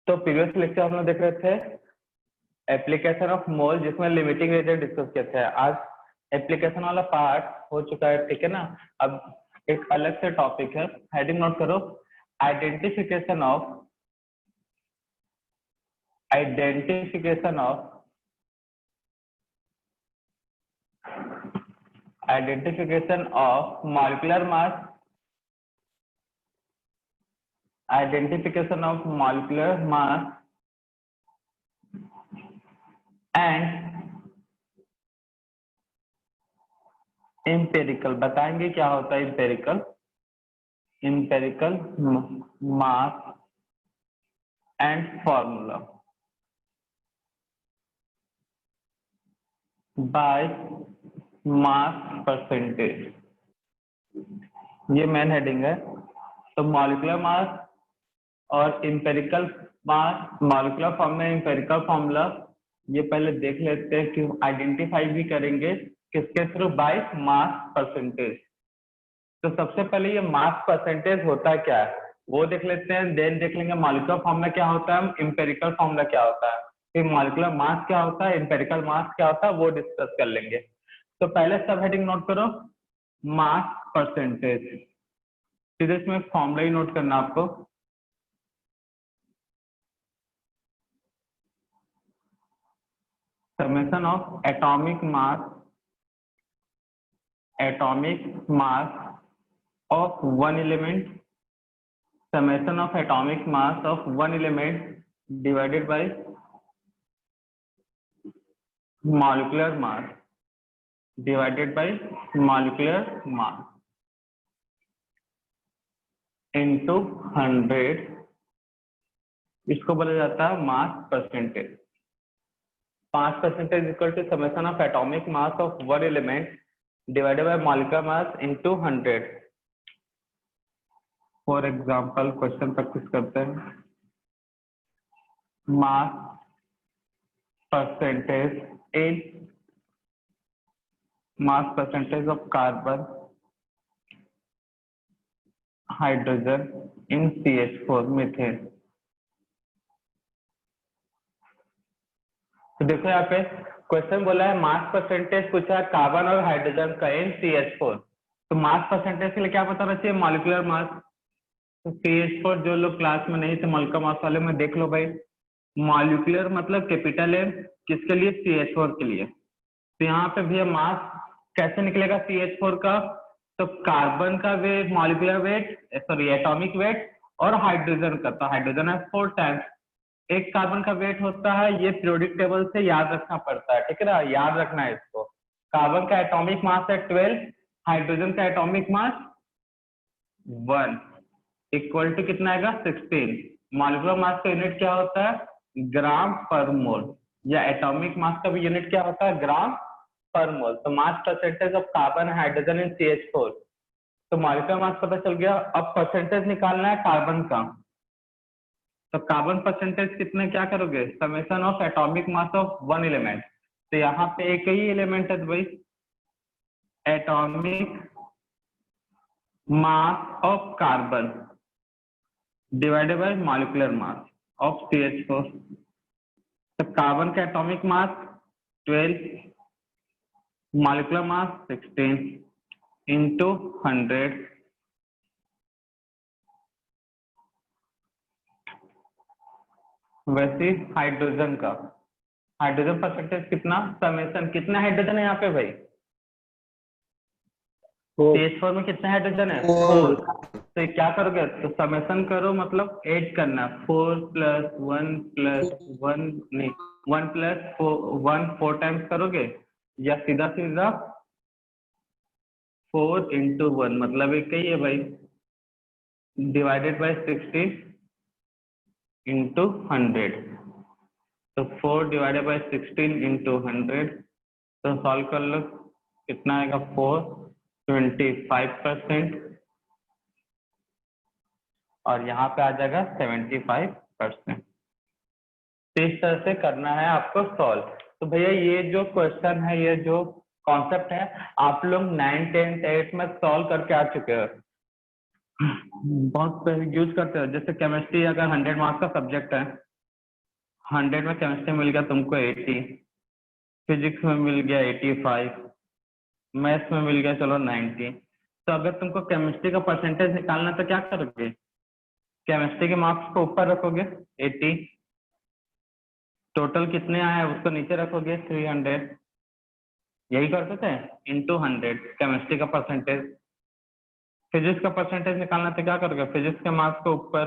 तो previous lecture हम लोग देख रहे थे एप्लीकेशन ऑफ मोल, जिसमें लिमिटिंग रीजन डिस्कस किए थे। आज एप्लीकेशन वाला पार्ट हो चुका है, ठीक है ना। अब एक अलग से टॉपिक है, हेडिंग नोट करो, identification of molecular mass, and empirical. बताएंगे क्या होता है empirical mass and formula by mass percentage, ये मेन हेडिंग है। तो मॉलिक्यूलर मास और इंपेरिकल मास, मॉलिक्यूलर फॉर्मूला, इंपेरिकल फॉर्मूला, ये पहले देख लेते हैं कि आइडेंटिफाई भी करेंगे किसके थ्रू, बाय मास परसेंटेज। तो सबसे पहले ये मास परसेंटेज होता क्या है वो देख लेते हैं, देन देख लेंगे मॉलिक्यूलर फॉर्मूला क्या होता है, इंपेरिकल फॉर्मूला क्या होता है, फिर मॉलिक्यूलर मास क्या होता है, इंपेरिकल मास क्या होता है, वो डिस्कस कर लेंगे। तो पहले सब हेडिंग नोट करो, मास परसेंटेज। सीधे इसमें फॉर्मूला ही नोट करना आपको। Summation of atomic mass of one element, summation of atomic mass of one element divided by molecular mass into 100, इसको बोला जाता है mass percentage. Mass percentage equal to summation of atomic mass of one element divided by molecular mass into 100। For example question practice करते हैं। Mass percentage of carbon, hydrogen in CH4 methane. तो देखो यहाँ पे क्वेश्चन बोला है mass percentage पूछा है कार्बन और हाइड्रोजन का इन CH4। तो मास परसेंटेज के लिए क्या पता रहना चाहिए, मॉलिक्यूलर मास। तो CH4 जो लोग क्लास में नहीं थे मॉलिक्यूलर मास वाले में देख लो भाई, मॉलिक्यूलर मतलब कैपिटल M, किसके लिए, CH4 के लिए। तो यहाँ पे भी मास कैसे निकलेगा CH4 का, तो कार्बन का weight, molecular weight, sorry atomic weight, और हाइड्रोजन का, तो हाइड्रोजन है 4 टाइम्स। एक कार्बन का वेट होता है, ये पीरियोडिक टेबल से याद रखना पड़ता है, ठीक है ना, याद रखना है इसको। कार्बन का एटॉमिक मास है 12, हाइड्रोजन का एटॉमिक मास 1, इक्वल टू कितना आएगा 16। मॉलिक्यूलर मास का यूनिट क्या होता है, ग्राम पर मोल, या एटॉमिक मास का भी यूनिट क्या होता है, ग्राम पर मोल। तो मास percentage of carbon, hydrogen in CH4। तो मॉलिक्यूलर मास पता चल गया। अब परसेंटेज निकालना है कार्बन का। तो कार्बन परसेंटेज कितने, क्या करोगे, summation of atomic mass of one element. तो यहाँ पे एक ही एलिमेंट है तो भाई atomic mass of carbon divided by molecular mass of CH4। तो कार्बन का atomic mass 12, molecular mass 16 into 100। वैसे हाइड्रोजन का, हाइड्रोजन परसेंटेज कितना, समेशन, कितना हाइड्रोजन है यहाँ पे भाई, CH4 में कितने हाइड्रोजन है, 4। तो क्या करोगे, तो समेशन करो, मतलब ऐड करना, 4 + 1 + 1 नहीं 1 + 1 4 टाइम्स करोगे, या सीधा सीधा 4 × 1 मतलब एक ही है भाई, डिवाइडेड बाय 60 × 100। तो 4 डिवाइडेड बाय 16 × 100, तो सॉल्व कर लो, कितना आएगा 4, 25%, और यहाँ पे आ जाएगा 75%। तो इस तरह से करना है आपको सॉल्व। तो भैया ये जो क्वेश्चन है, ये जो कॉन्सेप्ट है, आप लोग 9, 10, 8 में सॉल्व करके आ चुके हो, बहुत यूज करते हो। जैसे केमिस्ट्री अगर 100 मार्क्स का सब्जेक्ट है 100 में केमिस्ट्री मिल गया तुमको 80, फिजिक्स में मिल गया 85, मैथ्स में मिल गया चलो 90। तो अगर तुमको केमिस्ट्री का परसेंटेज निकालना तो क्या करोगे? केमिस्ट्री के मार्क्स को ऊपर रखोगे 80, टोटल कितने आए उसको नीचे रखोगे 300, यही करते थे, इंटू 100 केमिस्ट्री का परसेंटेज। फिजिक्स का परसेंटेज निकालना तो क्या करोगे? फिजिक्स के मार्क्स को ऊपर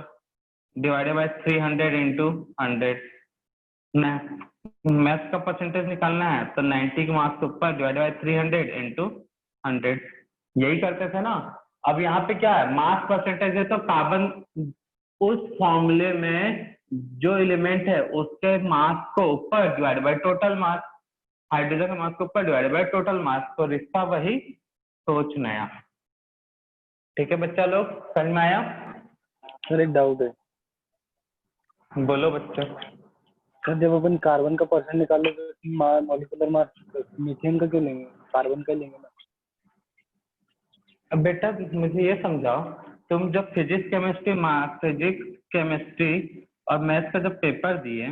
डिवाइडेड बाय 300 इंटू 100। मैथ्स का परसेंटेज निकालना है तो 90 के मार्क्स ऊपर डिवाइडेड बाय 300 इंटू 100, यही करते थे ना। अब यहाँ पे क्या है, मास परसेंटेज है तो कार्बन उस फॉर्मूले में जो एलिमेंट है उसके मास को ऊपर divide by total mass, hydrogen के मास को ऊपर डिवाइड बाय टोटल मास, तो रिश्ता वही, सोच नया। ठीक है बच्चा लोग, समझ में आया? सर एक डाउट है बोलो बच्चों। सर, जब अपन कार्बन का परसेंट निकालो तो मॉलिक्यूलर मास मीथेन का क्यों लेंगे, कार्बन का लेंगे ना। अब बेटा मुझे ये समझाओ, तुम जब फिजिक्स केमिस्ट्री और मैथ्स का जब पेपर दिए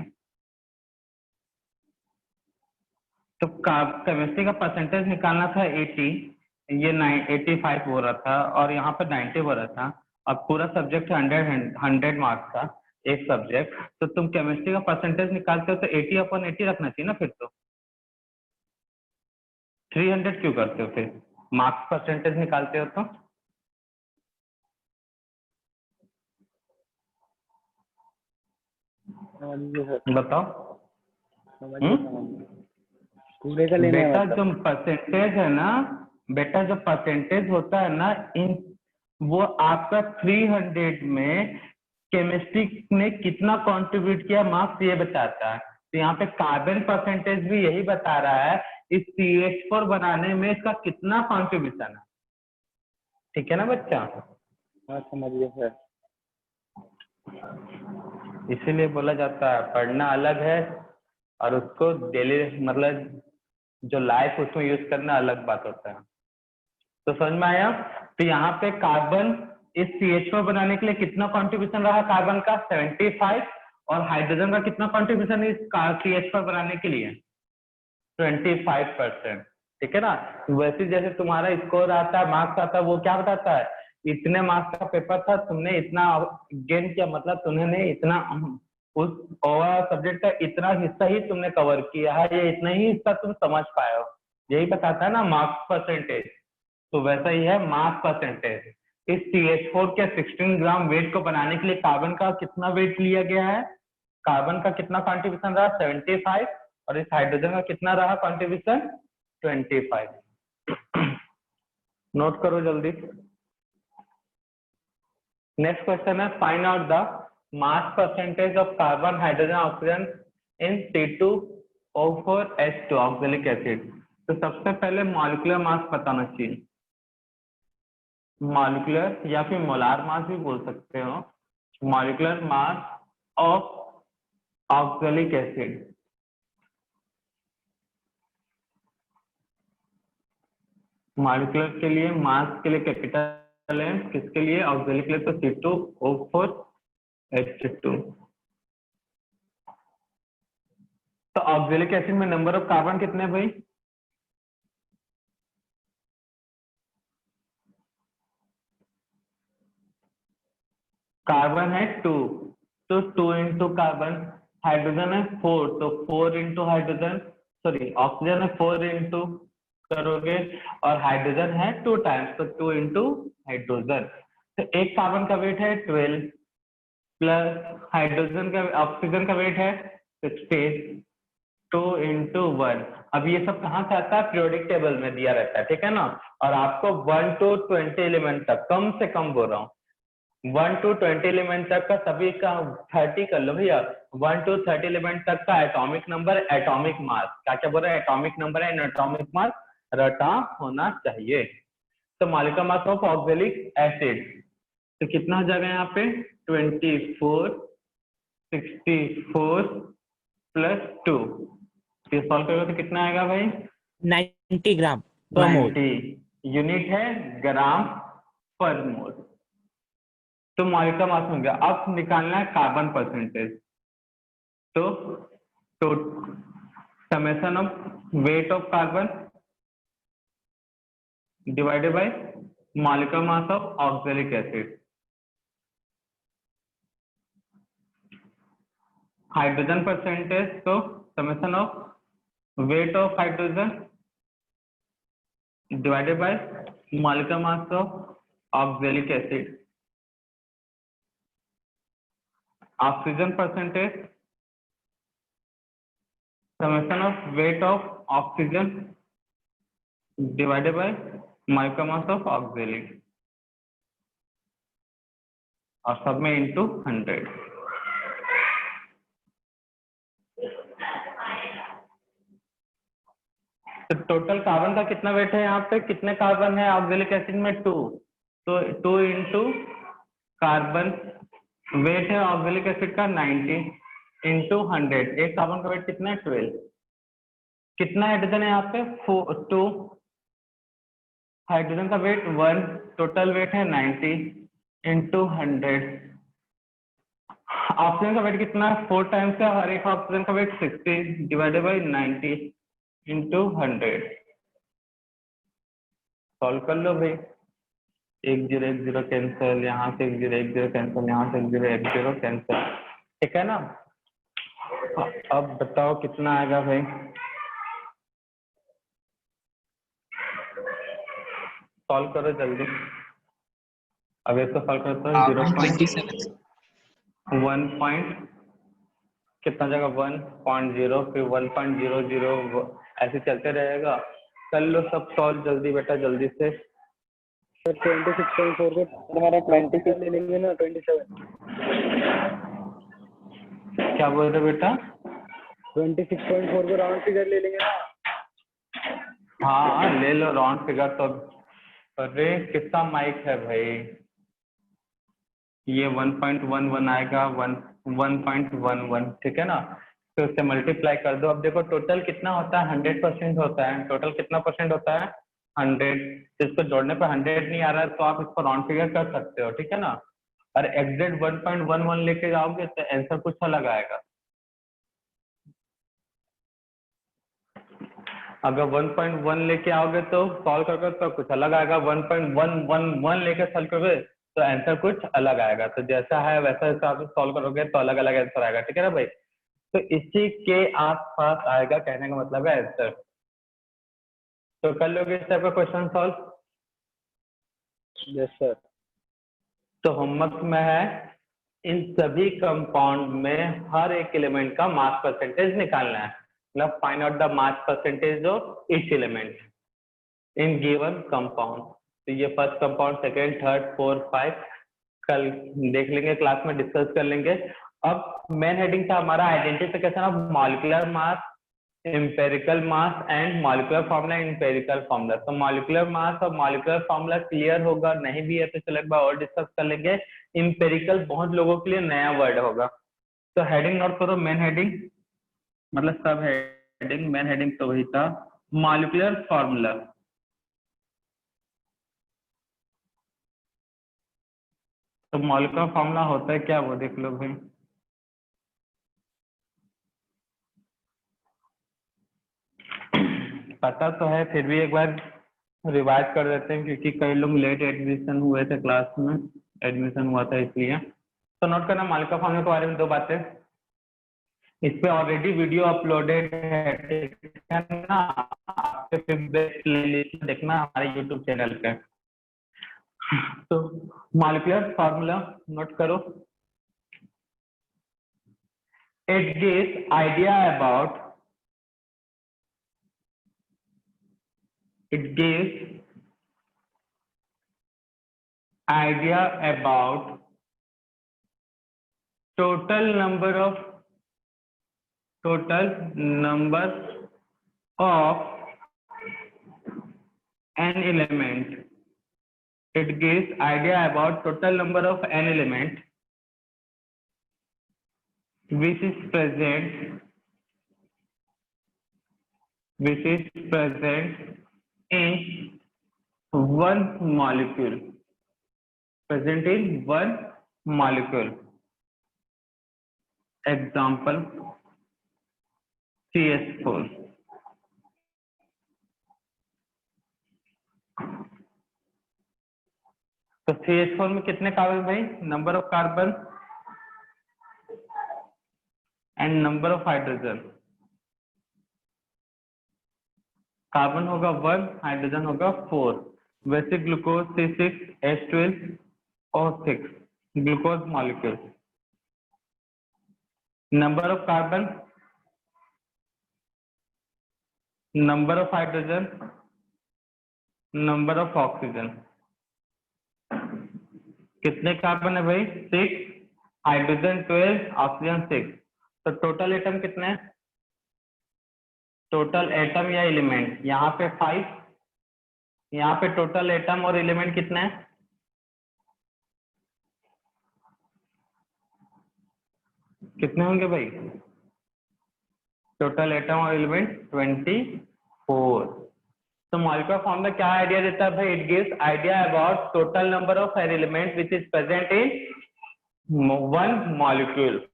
तो केमिस्ट्री का परसेंटेज निकालना था 80, ये 85 हो रहा था और यहाँ पर 90 हो रहा था। अब पूरा सब्जेक्ट 100 मार्क्स का एक सब्जेक्ट, तो तुम केमिस्ट्री का परसेंटेज निकालते हो तो 80/80 रखना चाहिए ना। फिर तो 300 क्यों करते हो फिर, मार्क्स परसेंटेज निकालते हो तो? समझिए सर, बताओ। समझिए पूरे का लेना है बेटा मतलब। जो परसेंटेज है ना, बेटा जो परसेंटेज होता है ना, इन वो आपका 300 में केमिस्ट्री ने कितना कंट्रीब्यूट किया मार्क्स ये बताता है। तो यहाँ पे कार्बन परसेंटेज भी यही बता रहा है इस CH4 बनाने में इसका कितना कंट्रीब्यूशन है। ठीक है ना बच्चा? हाँ समझिए सर। इसीलिए बोला जाता है पढ़ना अलग है और उसको डेली मतलब जो लाइफ उसमें यूज करना अलग बात होता है। तो समझ में आया? तो यहाँ पे कार्बन इस CH4 बनाने के लिए कितना कंट्रीब्यूशन रहा कार्बन का? 75। और हाइड्रोजन का कितना कंट्रीब्यूशन इस CH4 बनाने के लिए? 25%। ठीक है ना? वैसे जैसे तुम्हारा स्कोर आता है, मार्क्स आता है, वो क्या बताता है, इतने मार्क्स का पेपर था, तुमने इतना गेन किया, मतलब तुमने इतना उस ओवरऑल सब्जेक्ट का इतना हिस्सा ही तुमने कवर किया है, ये इतना ही हिस्सा तुम समझ पाए हो, यही बताता है ना मार्क्स परसेंटेज। तो वैसा ही है मास परसेंटेज। इस CH4 के 16 ग्राम वेट को बनाने के लिए कार्बन का कितना वेट लिया गया है? कार्बन का कितना कंट्रीब्यूशन रहा? 75। और इस हाइड्रोजन का कितना रहा कंट्रीब्यूशन? 25। नोट करो जल्दी। नेक्स्ट क्वेश्चन है, find out the mass percentage of carbon hydrogen oxygen in C2O4H2 oxalic acid. तो सबसे पहले मॉलिक्यूलर मास बताना चाहिए, मॉलिक्यूलर या फिर मोलार मास भी बोल सकते हो, molecular mass of oxalic acid. Molecular के लिए मास के लिए कैपिटल है, किसके लिए? ऑक्सैलिक के लिए तो C2O4H2। तो ऑक्सैलिक एसिड में नंबर ऑफ कार्बन कितने भाई? कार्बन है 2, तो 2 इंटू कार्बन। हाइड्रोजन है 4, तो 4 इंटू हाइड्रोजन, सॉरी ऑक्सीजन है 4 इंटू करोगे, और हाइड्रोजन है 2 टाइम्स, तो 2 इंटू हाइड्रोजन। तो एक कार्बन का वेट है 12 प्लस हाइड्रोजन का ऑक्सीजन का वेट है 16, 2 इंटू 1। अब ये सब कहाँ से आता है? पीरियोडिक टेबल में दिया रहता है, ठीक है ना। और आपको 1 to 20 एलिमेंट तक, कम से कम बोल रहा हूँ, 1 to 20 एलिमेंट तक का सभी का 30 कर लो भैया। 1 to 30 एलिमेंट तक का एटॉमिक नंबर, एटॉमिक मास, क्या क्या बोल रहा है? Atomic number and atomic mass रटा होना चाहिए। तो molecular mass of oxalic acid तो कितना हो जाएगा यहाँ पे? 24, 64 प्लस 2, ये सॉल्व करोगे तो कितना आएगा भाई? 90 ग्राम पर मोल। 90 यूनिट है ग्राम पर मोल। तो मॉलिक्यूलर मास हो गया। अब निकालना है कार्बन परसेंटेज। तो summation of weight of carbon divided by molecular mass of oxalic acid. Hydrogen percentage, so summation of weight of hydrogen divided by molecular mass of oxalic acid. Oxygen percentage, summation of weight of oxygen divided by molecular mass of oxalic, और सब में into 100. तो total carbon का कितना wait है यहाँ पे, कितने कार्बन है ऑक्जेलिक एसिड में, 2. तो 2 इंटू कार्बन वेट है ऑक्जेलिक एसिड का 90 इंटू 100. एक कार्बन का वेट कितना है, 12. कितना हाइड्रोजन है यहाँ पे, 2. हाइड्रोजन का वेट 1, टोटल वेट है 90 इंटू 100. ऑक्सीजन का वेट कितना है, 4 टाइम्स है, हर एक ऑक्सीजन का weight 60 divided by 90 into 100. Solve कर लो भाई. 1 0 1 0 कैंसिल, यहाँ से 1 0 1 0 कैंसिल, यहाँ से 1 0 1 0 कैंसिल. ठीक है ना. अब बताओ कितना आएगा भाई. सॉल्व करो जल्दी. अब इसको सॉल्व करते हो. 1 पॉइंट कितना जगह 1.0, फिर 1.00, ऐसे चलते रहेगा. कर लो सब सॉल्व जल्दी बेटा, जल्दी से. सर 26.4 को हमारा 26 ले लेंगे ना, 27. क्या बोल रहे बेटा. 26.4 को राउंड फिगर ले लेंगे ना. हाँ ले लो राउंड फिगर. तो अरे कितना माइक है भाई. ये 1.11 आएगा, 1.11. ठीक है ना. तो उससे मल्टीप्लाई कर दो. अब देखो टोटल कितना होता है, 100% होता है. टोटल कितना परसेंट होता है, 100. इसको जोड़ने पर 100 नहीं आ रहा है तो आप इसको राउंड फिगर कर सकते हो. ठीक है ना. और एग्जैक्ट 1.11 लेके जाओगे तो आंसर कुछ अलग आएगा. अगर 1.1 लेके आओगे तो सॉल्व करके तो कुछ अलग आएगा. 1.111 लेके सॉल्व करोगे तो आंसर कुछ अलग आएगा. तो जैसा है वैसा हिसाब से सॉल्व करोगे तो अलग अलग आंसर आएगा. ठीक है ना भाई. तो इसी के आसपास आएगा, कहने का मतलब है आंसर. तो कर लोगे इस टाइप का क्वेश्चन सॉल्व. Yes sir. तो होमवर्क में है इन सभी कंपाउंड में हर एक एलिमेंट का मास परसेंटेज निकालना है. मतलब find out the mass percentage of each element in given compound. तो ये first compound, second, third, fourth, 5 कल देख लेंगे, क्लास में डिस्कस कर लेंगे. अब मेन हेडिंग था हमारा identification of molecular mass, empirical mass and molecular formula, empirical formula. तो मॉलिक्यूलर मास और मॉलिक्यूलर फॉर्मूला क्लियर होगा, नहीं भी है तो चलो एक बार और डिस्कस कर लेंगे. एम्पेरिकल बहुत लोगों के लिए नया वर्ड होगा. तो हेडिंग नोट करो. मेन हेडिंग मतलब सब हेडिंग, मेन हेडिंग तो वही था, मॉलिक्यूलर फॉर्मूला. तो मॉलिक्यूलर फॉर्मूला होता है क्या वो देख लो भाई. पता तो है फिर भी एक बार रिवाइज कर देते हैं क्योंकि कई लोग लेट एडमिशन हुए थे, क्लास में एडमिशन हुआ था इसलिए. तो नोट करना मॉलिक्यूलर फॉर्मूला के बारे में 2 बातें. इस पे ऑलरेडी वीडियो अपलोडेड है. ठीक है ना. आपके प्लेलिस्ट देखना हमारे यूट्यूब चैनल पे. तो मॉलिक्यूलर फॉर्मूला नोट करो. It gives idea about, it gives idea about total number of an element. It gives idea about total number of an element which is present in one molecule. Present in one molecule. Example, CH4। तो CH4 में कितने carbon भाई? Number of carbon and number of hydrogen. Carbon होगा 1, hydrogen होगा 4। वैसे glucose C6H12 और 6 glucose molecule. Number of carbon, number of hydrogen, number of oxygen. कितने carbon है भाई? 6, हाइड्रोजन 12, ऑक्सीजन 6। तो टोटल एटम कितने हैं? टोटल एटम या एलिमेंट यहाँ पे 5, यहाँ पे टोटल एटम और एलिमेंट कितने हैं? कितने होंगे भाई? टोटल एटम और एलिमेंट 24। तो मॉलिक्यूलर फॉर्मूला क्या आइडिया देता है भाई? It gives idea about total number of element which is present in one molecule.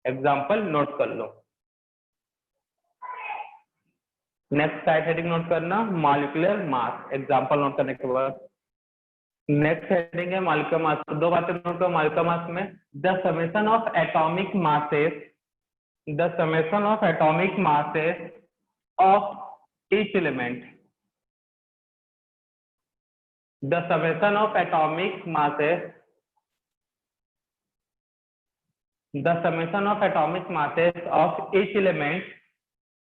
Example note कर लो। नेक्स्ट साइड हेडिंग नोट करना, मॉलिक्यूलर मास। एग्जांपल नोट करने के बाद नेक्स्ट हेडिंग है मॉलिक्यूलर मास। दो बातें नोट करो मॉलिक्यूलर मास में। The summation of atomic masses, the summation of atomic masses of each element, the summation of atomic masses, the summation of atomic masses of each element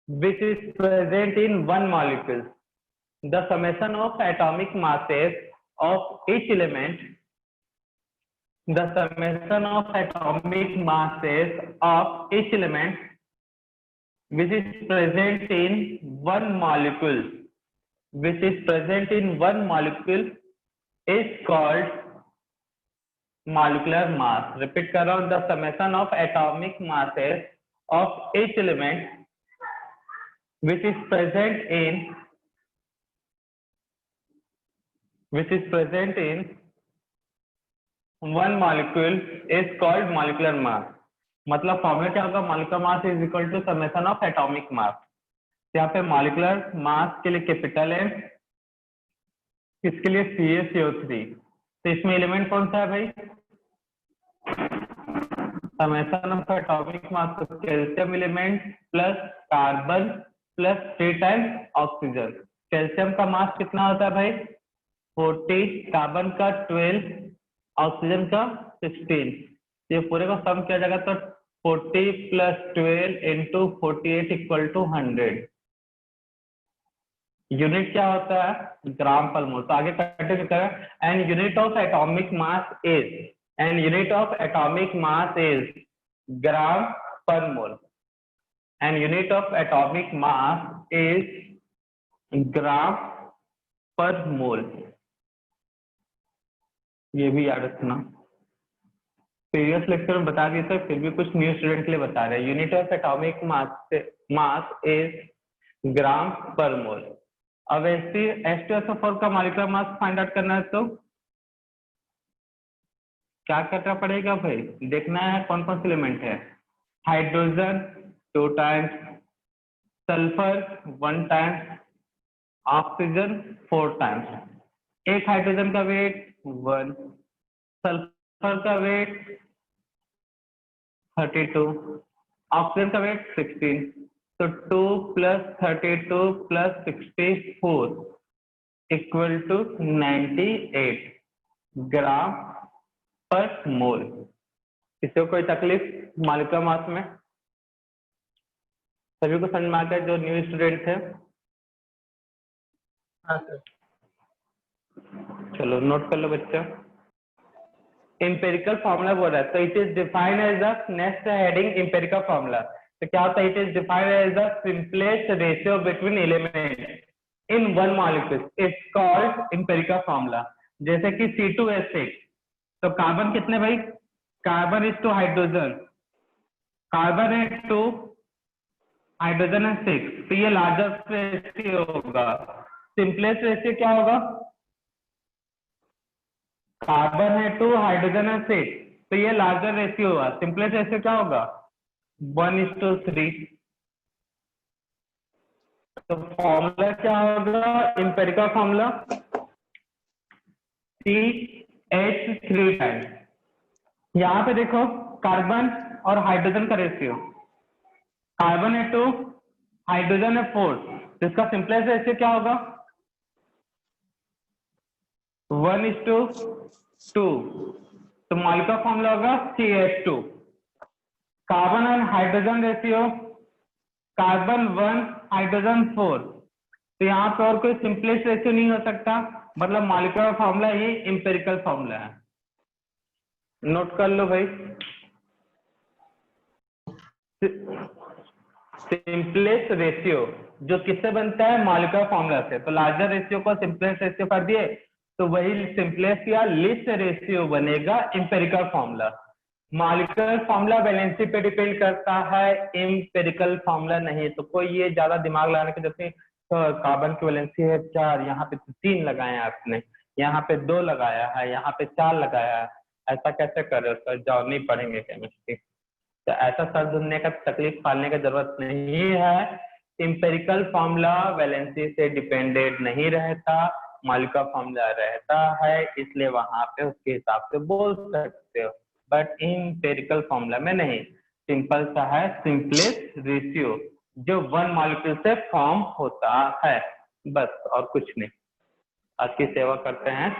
which is present in one molecule, the summation of atomic masses of each element, the summation of atomic masses of each element which is present in one molecule, which is present in one molecule is called molecular mass. Repeat कर रहा हूँ, the summation of atomic masses of each element which is present in one molecule is called molecular mass. मतलब formula क्या होगा? Molecular mass is equal to summation of atomic mass. यहाँ पे molecular mass के लिए कैपिटल है, इसके लिए CaCO3। तो इसमें एलिमेंट कौन सा है भाई? समेशन ऑफ एटॉमिक मास, तो calcium element plus carbon plus 3 times oxygen. Calcium का मास कितना होता है भाई? 40, कार्बन का 12, ऑक्सीजन का 16। ये पूरे का सम किया जाएगा तो 40 plus 12 into 48 equal to 100। Unit क्या होता है? ग्राम पर मोल। तो आगे कंटिन्यू करें। And unit of atomic mass is gram per mole. And unit of atomic mass is gram per mole. ये भी याद रखना। प्रीवियस लेक्चर में बता दिया था, फिर भी कुछ न्यू स्टूडेंट के लिए बता रहे हैं। Unit of atomic mass is gram per mole. अब H2SO4 का मॉलिक्यूलर मास फाइंड आउट करना है तो क्या करना पड़ेगा भाई? देखना है कौन कौन से एलिमेंट है। Hydrogen 2 times, sulphur 1 times, oxygen 4 times. एक हाइड्रोजन का वेट 1, सल्फर का वेट 32, ऑक्सीजन का वेट 16। तो 2 plus 32 plus 64 equal to 98 gram per मोल। इससे कोई तकलीफ मॉलिक्यूलर मास में? सभी को समझ में आ गया जो न्यू स्टूडेंट थे? हाँ सर। चलो नोट कर लो बच्चा। इंपेरिकल फॉर्मूला बोल रहा है, तो it is defined as the next heading empirical formula. तो क्या होता है? It is defined as the simplest ratio between element in one molecule it's called empirical formula. जैसे कि C2H6, तो कार्बन कितने भाई? कार्बन इज 2 हाइड्रोजन, कार्बन है 2, हाइड्रोजन है 6। तो ये लार्जेस्ट रेशियो होगा। सिंपलेस्ट रेशियो क्या होगा? कार्बन है 2, हाइड्रोजन है 6, तो ये लार्जर रेशियो होगा। सिंपलेस्ट रेशियो क्या होगा? 1:3। तो फॉर्मूला क्या होगा, एम्पिरिकल फॉर्मूला CH3 टाइम्स। यहाँ पे देखो कार्बन और हाइड्रोजन का रेशियो, कार्बन है 2, हाइड्रोजन है 4, तो इसका सिंपलेस्ट रेशियो क्या होगा 1:2। तो मॉलिक्यूलर फॉर्मूला होगा CH2। Carbon and hydrogen ratio, carbon 1 hydrogen 4, तो यहाँ पे और कोई सिंपलेस्ट रेशियो नहीं हो सकता, मतलब मॉलिक्यूलर फॉर्मूला ही एम्पिरिकल फॉर्मूला है। नोट कर लो भाई, सिंपलेस्ट रेशियो जो किससे बनता है, मॉलिक्यूलर फॉर्मूला से। तो लार्जर रेशियो को सिंपलेस्ट रेशियो कर दिए, तो वही सिंपलेस्ट या लीस्ट रेशियो बनेगा empirical formula. Molecular formula valency पे डिपेंड करता है, एम्पिरिकल फॉर्मूला नहीं। तो कोई ये ज्यादा दिमाग लगाने की, जैसे कार्बन की वैलेंसी है 4, यहाँ पे 3 लगाया आपने, यहाँ पे 2 लगाया है, यहाँ पे 4 लगाया है, ऐसा कैसे कर रहे हो सर, जाओ नहीं पढ़ेंगे केमिस्ट्री। तो ऐसा सर ढूंढने का, तकलीफ पालने की जरूरत नहीं है। एम्पिरिकल फॉर्मूला वैलेंसी से डिपेंडेंट नहीं रहता, मॉलिक्यूलर फॉर्मूला रहता है, इसलिए वहां पे उसके हिसाब से बोल सकते हो, बट एम्पिरिकल फॉर्मूला में नहीं। सिंपल सा है, सिंपलेस्ट रेशियो जो 1 मॉलिक्यूल से फॉर्म होता है, बस और कुछ नहीं। आज की सेवा करते हैं।